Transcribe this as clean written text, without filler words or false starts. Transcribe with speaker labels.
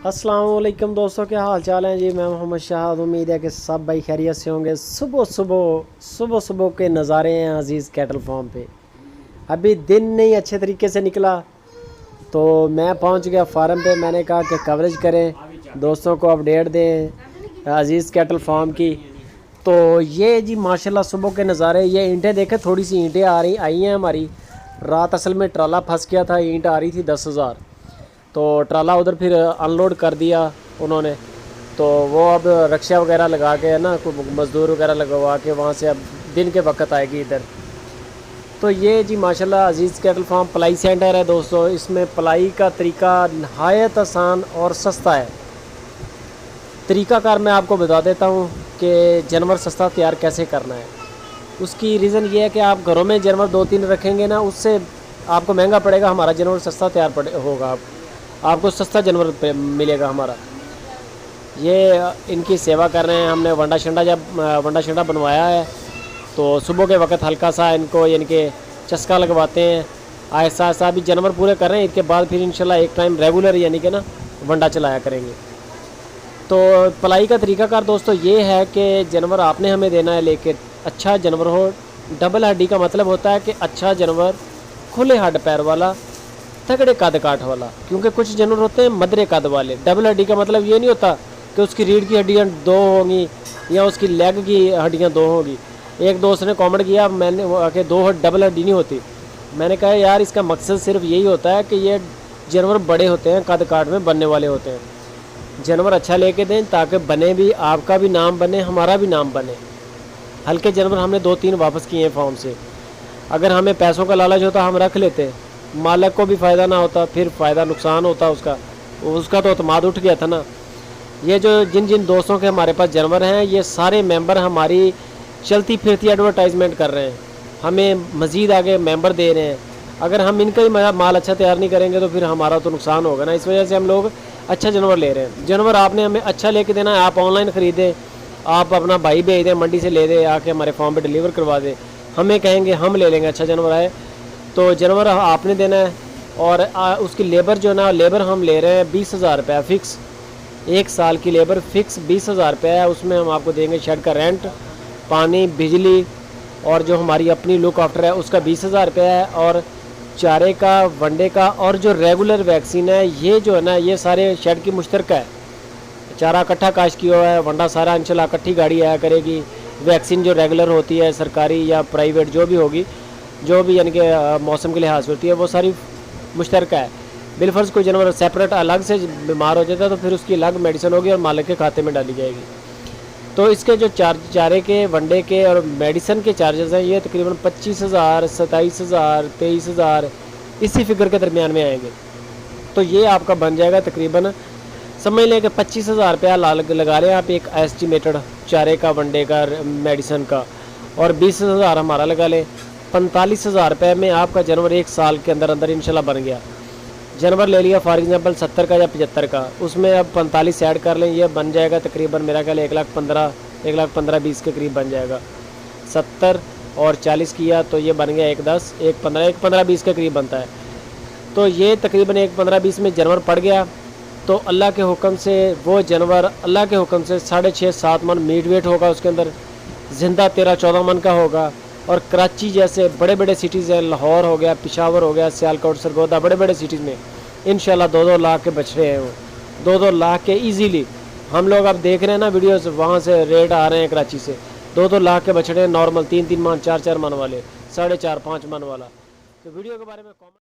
Speaker 1: अस्सलाम वालेकुम दोस्तों, क्या हाल चाल है जी। मैं मोहम्मद शाहद। उम्मीद है कि सब भाई खैरियत से होंगे। सुबह के नज़ारे हैं अजीज़ कैटल फार्म पे। अभी दिन नहीं अच्छे तरीके से निकला तो मैं पहुंच गया फार्म पे। मैंने कहा कि कवरेज करें, दोस्तों को अपडेट दें अजीज़ कैटल फार्म की। तो ये जी माशाल्लाह सुबह के नज़ारे। ये ईंटें देखें, थोड़ी सी ईंटें आई हैं हमारी। रात असल में ट्राला फंस गया था, ईंट आ रही थी 10,000, तो ट्राला उधर फिर अनलोड कर दिया उन्होंने। तो वो अब रक्षा वगैरह लगा के है ना, कोई मज़दूर वगैरह लगवा के वहाँ से अब दिन के वक्त आएगी इधर। तो ये जी माशाल्लाह अजीज़ कैटल फार्म पलाई सेंटर है दोस्तों। इसमें पलाई का तरीका नहायत आसान और सस्ता है। तरीक़ाकार मैं आपको बता देता हूँ कि जानवर सस्ता तैयार कैसे करना है। उसकी रीज़न ये है कि आप घरों में जानवर 2-3 रखेंगे ना, उससे आपको महंगा पड़ेगा, हमारा जानवर सस्ता तैयार होगा। आपको सस्ता जानवर मिलेगा हमारा। ये इनकी सेवा कर रहे हैं हमने। वंडा शंडा बनवाया है तो सुबह के वक्त हल्का सा इनको यानी कि चस्का लगवाते हैं। ऐसा ऐसा भी जानवर पूरे कर रहे हैं। इसके बाद फिर इंशाल्लाह एक टाइम रेगुलर यानी कि ना वंडा चलाया करेंगे। तो पलाई का तरीकाकार दोस्तों ये है कि जानवर आपने हमें देना है लेके अच्छा जानवर हो। डबल हड्डी का मतलब होता है कि अच्छा जानवर, खुले हड्ड पैर वाला, तगड़े कद काठ वाला। क्योंकि कुछ जानवर होते हैं मदरे कद वाले। डबल हड्डी का मतलब ये नहीं होता कि उसकी रीढ़ की हड्डियाँ 2 होंगी या उसकी लेग की हड्डियाँ 2 होंगी। एक दोस्त ने कमेंट किया, मैंने कि 2 डबल हड्डी नहीं होती। मैंने कहा यार इसका मकसद सिर्फ यही होता है कि ये जानवर बड़े होते हैं, कद काठ में बनने वाले होते हैं। जानवर अच्छा लेके दें ताकि बने भी, आपका भी नाम बने, हमारा भी नाम बने। हल्के जानवर हमने 2-3 वापस किए हैं फार्म से। अगर हमें पैसों का लालच होता हम रख लेते, मालिक को भी फ़ायदा ना होता, फिर फ़ायदा नुकसान होता उसका तो अतमाद उठ गया था ना। ये जो जिन दोस्तों के हमारे पास जानवर हैं, ये सारे मेंबर हमारी चलती फिरती एडवर्टाइजमेंट कर रहे हैं, हमें मज़ीद आगे मेंबर दे रहे हैं। अगर हम इनका ही माल अच्छा तैयार नहीं करेंगे तो फिर हमारा तो नुकसान होगा ना। इस वजह से हम लोग अच्छा जानवर ले रहे हैं। जानवर आपने हमें अच्छा लेके देना है। आप ऑनलाइन ख़रीदें, आप अपना भाई भेज दें, मंडी से ले दें, आके हमारे फार्म पे डिलीवर करवा दें। हमें कहेंगे हम ले लेंगे, अच्छा जानवर आए तो जानवर आपने देना है। और उसकी लेबर जो है ना, लेबर हम ले रहे हैं 20,000 रुपया फ़िक्स। 1 साल की लेबर फ़िक्स 20,000 रुपया है। उसमें हम आपको देंगे शेड का रेंट, पानी, बिजली और जो हमारी अपनी लुक आफ्टर है उसका 20,000 रुपया है। और चारे का, वनडे का और जो रेगुलर वैक्सीन है, ये जो है ना ये सारे शेड की मुश्तरका है। चारा इकट्ठा काश किया हुआ है, वंडा सारा इंशाल्लाह इकट्ठी गाड़ी आया करेगी। वैक्सीन जो रेगुलर होती है सरकारी या प्राइवेट जो भी होगी, जो भी यानी कि मौसम के लिहाज से होती है, वो सारी मुश्तरका है। बिलफर्ज कोई जानवर सेपरेट अलग से बीमार हो जाता है तो फिर उसकी अलग मेडिसिन होगी और मालिक के खाते में डाली जाएगी। तो इसके जो चारे के, वनडे के और मेडिसिन के चार्जेस हैं, ये तकरीबन 25,000, 27,000, 23,000 इसी फिगर के दरमियान में आएंगे। तो ये आपका बन जाएगा तकरीबन, समझ लें कि 25,000 रुपया लगा लें आप एक एस्टिमेटेड चारे का, वनडे का, मेडिसिन का। और 20,000 हमारा लगा लें। 45,000 रुपये में आपका जानवर 1 साल के अंदर इंशाल्लाह बन गया। जानवर ले लिया फॉर एग्जांपल 70 का या 75 का, उसमें अब 45 ऐड कर लें, ये बन जाएगा तकरीबन मेरा ख्याल 1,15,20 के करीब बन जाएगा। 70 और 40 किया तो ये बन गया 1,10, 1,15,20 के करीब बनता है। तो ये तकरीबन 1,15,20 में जानवर पड़ गया। तो अल्लाह के हुक्म से वो जानवर अल्लाह के हुक्म से 6.5-7 मन मीट वेट होगा उसके अंदर। ज़िंदा 13-14 मन का होगा। और कराची जैसे बड़े बड़े सिटीज़ हैं, लाहौर हो गया, पिशावर हो गया, सियालकोट, सरगोदा, बड़े बड़े सिटीज़ में इंशाल्लाह 2-2 लाख के बछड़े हैं। वो 2-2 लाख के ईजीली हम लोग अब देख रहे हैं ना वीडियोस, वहाँ से रेट आ रहे हैं कराची से 2-2 लाख के बछड़े नॉर्मल, 3-3 मन, 4-4 मन वाले, 4.5-5 मन वाला। तो वीडियो के बारे में कॉमेंट